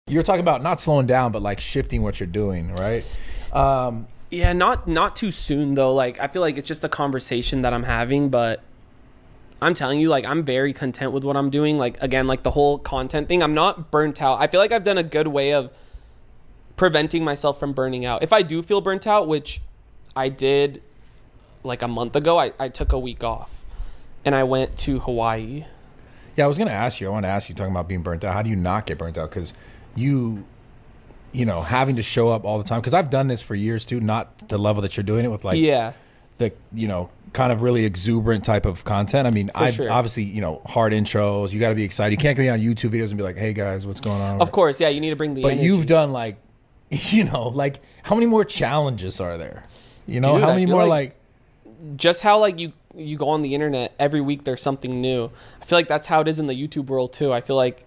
you're talking about not slowing down, but like shifting what you're doing, right? Yeah, not too soon though. Like I feel like it's just a conversation that I'm having, but I'm telling you, like I'm very content with what I'm doing. Like again, like the whole content thing, I'm not burnt out. I feel like I've done a good way of preventing myself from burning out. If I do feel burnt out, which I did like a month ago, I took a week off and I went to Hawaii. Yeah, I want to ask you talking about being burnt out. How do you not get burnt out? Because you know, having to show up all the time. Because I've done this for years too, not the level that you're doing it with, like the, you know, kind of really exuberant type of content. I mean, obviously, you know, hard intros. You got to be excited. You can't go on YouTube videos and be like, hey guys, what's going on? Of course, yeah, you need to bring the energy. But you've done like, you know, like how many more challenges are there? You know, dude, how many more like just how like you go on the internet every week, there's something new. I feel like that's how it is in the YouTube world too. I feel like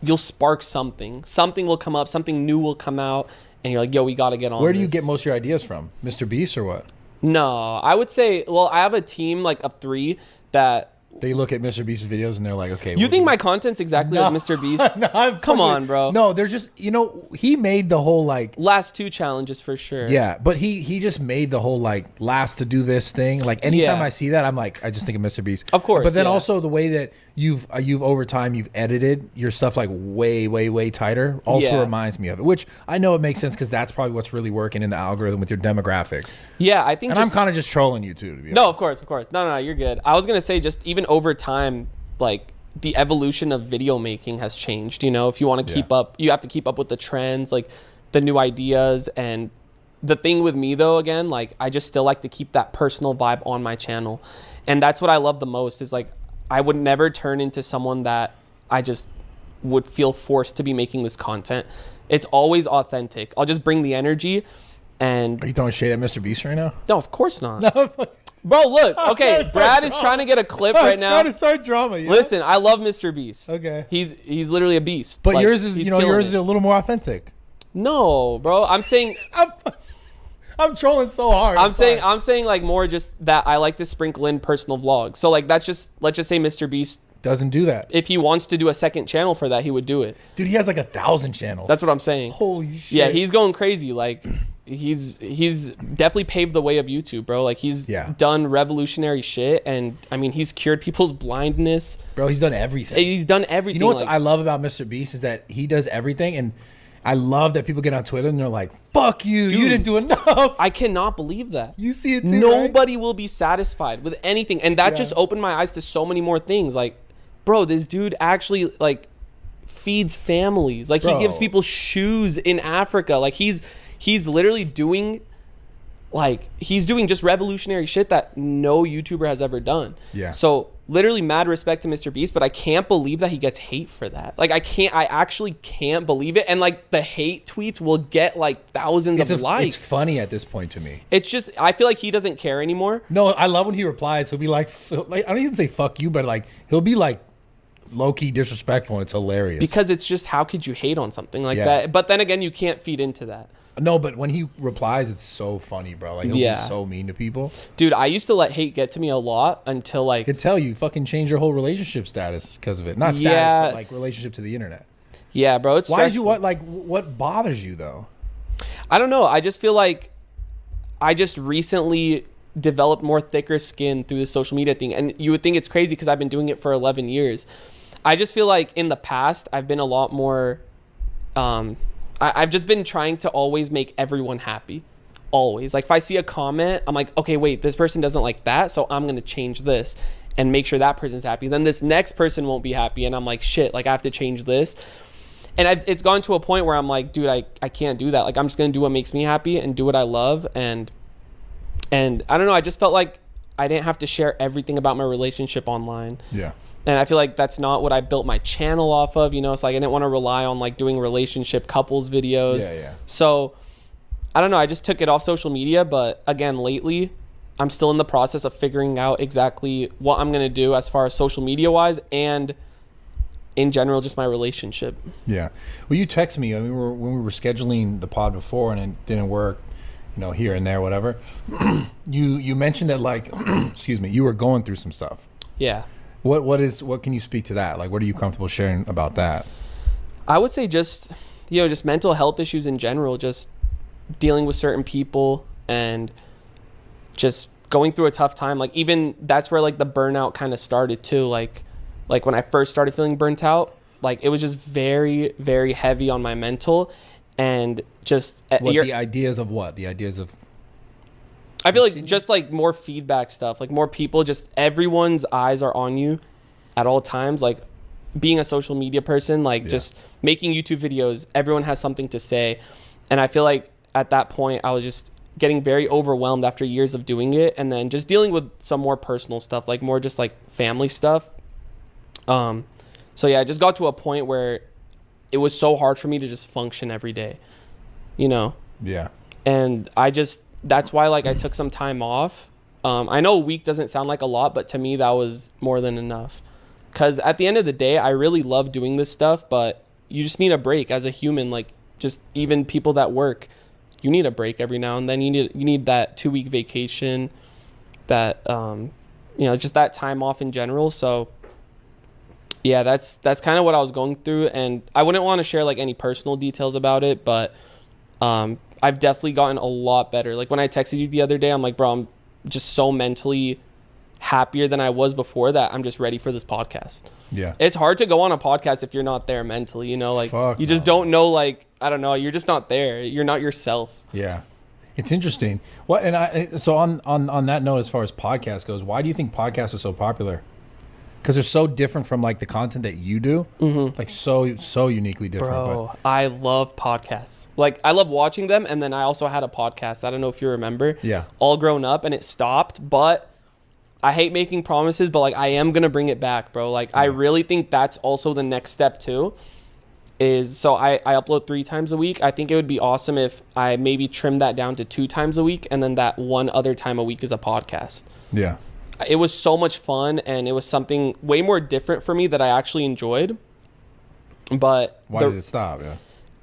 you'll spark something will come up, something new will come out, and you're like, yo, we got to get on. Where do you get most of your ideas from? Mr. Beast or what? No, I would say, well, I have a team like of 3 that they look at Mr. Beast's videos and they're like, okay. You think my content's exactly like Mr. Beast? No, come on, bro. No, there's just, you know, he made the whole like last 2 challenges for sure. Yeah, but he just made the whole like last to do this thing. Like anytime I see that, I'm like, I just think of Mr. Beast. Of course. But then also the way that you've over time you've edited your stuff like way tighter also reminds me of it, which I know it makes sense because that's probably what's really working in the algorithm with your demographic. Yeah, I think. And I'm kind of just trolling you too, to be honest. No, of course. No, you're good. I was gonna say just even over time, like the evolution of video making has changed. You know, if you want to keep up, you have to keep up with the trends, like the new ideas. And the thing with me though, again, like I just still like to keep that personal vibe on my channel, and that's what I love the most. Is like I would never turn into someone that I just would feel forced to be making this content. It's always authentic. I'll just bring the energy. And are you throwing shade at Mr. Beast right now? No, of course not. No. Bro, look. Okay, Brad is trying to get a clip right now. Trying to start drama. Yeah? Listen, I love Mr. Beast. Okay. He's literally a beast. But like, yours is, you know, yours is a little more authentic. No, bro. I'm saying I'm trolling so hard. I'm saying like more just that I like to sprinkle in personal vlogs. So like that's just, let's just say Mr. Beast doesn't do that. If he wants to do a second channel for that, he would do it. Dude, he has like 1,000 channels. That's what I'm saying. Holy shit. Yeah, he's going crazy. Like he's definitely paved the way of YouTube, bro. Like he's done revolutionary shit, and I mean he's cured people's blindness. Bro, he's done everything. He's done everything. You know what I love about Mr. Beast is that he does everything, and I love that people get on Twitter and they're like, fuck you, dude, you didn't do enough. I cannot believe that. You see it too, Nobody will be satisfied with anything. And that just opened my eyes to so many more things. Like, bro, this dude actually like feeds families. Like he gives people shoes in Africa. Like he's literally doing just revolutionary shit that no YouTuber has ever done. Yeah. So literally mad respect to Mr. Beast, but I can't believe that he gets hate for that. Like I actually can't believe it. And like the hate tweets will get like thousands of likes. It's funny at this point to me. It's just, I feel like he doesn't care anymore. No, I love when he replies. He'll be like I don't even say fuck you, but like he'll be like low-key disrespectful, and it's hilarious. Because it's just, how could you hate on something like that? But then again, you can't feed into that. No, but when he replies, it's so funny, bro. Like, he'll be so mean to people. Dude, I used to let hate get to me a lot until, like... I could tell you fucking changed your whole relationship status because of it. Not status, but, like, relationship to the internet. Yeah, bro, it's stressful. What bothers you, though? I don't know. I just feel like I just recently developed more thicker skin through the social media thing. And you would think it's crazy because I've been doing it for 11 years. I just feel like in the past, I've been a lot more... I've just been trying to always make everyone happy. Always. Like if I see a comment, I'm like, okay, wait, this person doesn't like that, so I'm going to change this and make sure that person's happy. Then this next person won't be happy, and I'm like, shit, like I have to change this. And it's gone to a point where I'm like, dude, I can't do that. Like I'm just going to do what makes me happy and do what I love. And I don't know, I just felt like I didn't have to share everything about my relationship online. Yeah. And I feel like that's not what I built my channel off of, you know? It's like I didn't want to rely on like doing relationship couples videos. Yeah. So I don't know, I just took it off social media. But again, lately, I'm still in the process of figuring out exactly what I'm going to do as far as social media wise and in general, just my relationship. Yeah. Well, you text me when we were scheduling the pod before and it didn't work, you know, here and there, whatever. you mentioned that like, excuse me, you were going through some stuff. Yeah. What can you speak to that? Like, what are you comfortable sharing about that? I would say just just mental health issues in general, just dealing with certain people and just going through a tough time. Like, even that's where like the burnout kind of started too. Like when I first started feeling burnt out, like it was just very, very heavy on my mental. And just the ideas of I feel like just like more feedback stuff, like more people, just everyone's eyes are on you at all times. Like being a social media person, like just making YouTube videos, everyone has something to say. And I feel like at that point I was just getting very overwhelmed after years of doing it, and then just dealing with some more personal stuff, like more just like family stuff. So yeah, I just got to a point where it was so hard for me to just function every day, Yeah. And that's why like I took some time off. I know a week doesn't sound like a lot, but to me that was more than enough. Because at the end of the day, I really love doing this stuff, but you just need a break as a human. Like, just even people that work, you need a break every now and then. You need that 2-week vacation, that just that time off in general. So yeah, that's kind of what I was going through, and I wouldn't want to share like any personal details about it, but I've definitely gotten a lot better. Like when I texted you the other day, I'm like, bro, I'm just so mentally happier than I was before that I'm just ready for this podcast. Yeah. It's hard to go on a podcast if you're not there mentally, like you just don't know, like, I don't know, you're just not there. You're not yourself. Yeah. It's interesting. What, and so on that note, as far as podcast goes, why do you think podcasts are so popular? Because they're so different from like the content that you do, like so uniquely different. Bro, I love podcasts. Like I love watching them, and then I also had a podcast. I don't know if you remember. Yeah. All Grown Up, and it stopped. But I hate making promises, but like I am gonna bring it back, bro. Like I really think that's also the next step too. So I upload 3 times a week. I think it would be awesome if I maybe trim that down to 2 times a week, and then that one other time a week is a podcast. Yeah. It was so much fun, and it was something way more different for me that I actually enjoyed. But why did it stop? Yeah.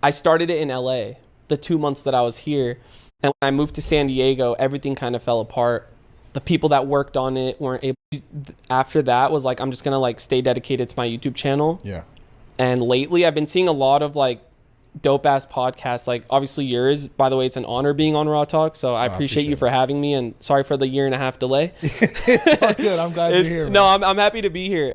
I started it in LA, the 2 months that I was here. And when I moved to San Diego, everything kind of fell apart. The people that worked on it weren't able to. After that was like, I'm just going to like stay dedicated to my YouTube channel. Yeah. And lately I've been seeing a lot of like dope ass podcasts, like obviously yours. By the way, it's an honor being on Raw Talk, so I appreciate you for having me, and sorry for the 1.5 year delay. It's all good. I'm glad you're here, man. No, I'm happy to be here.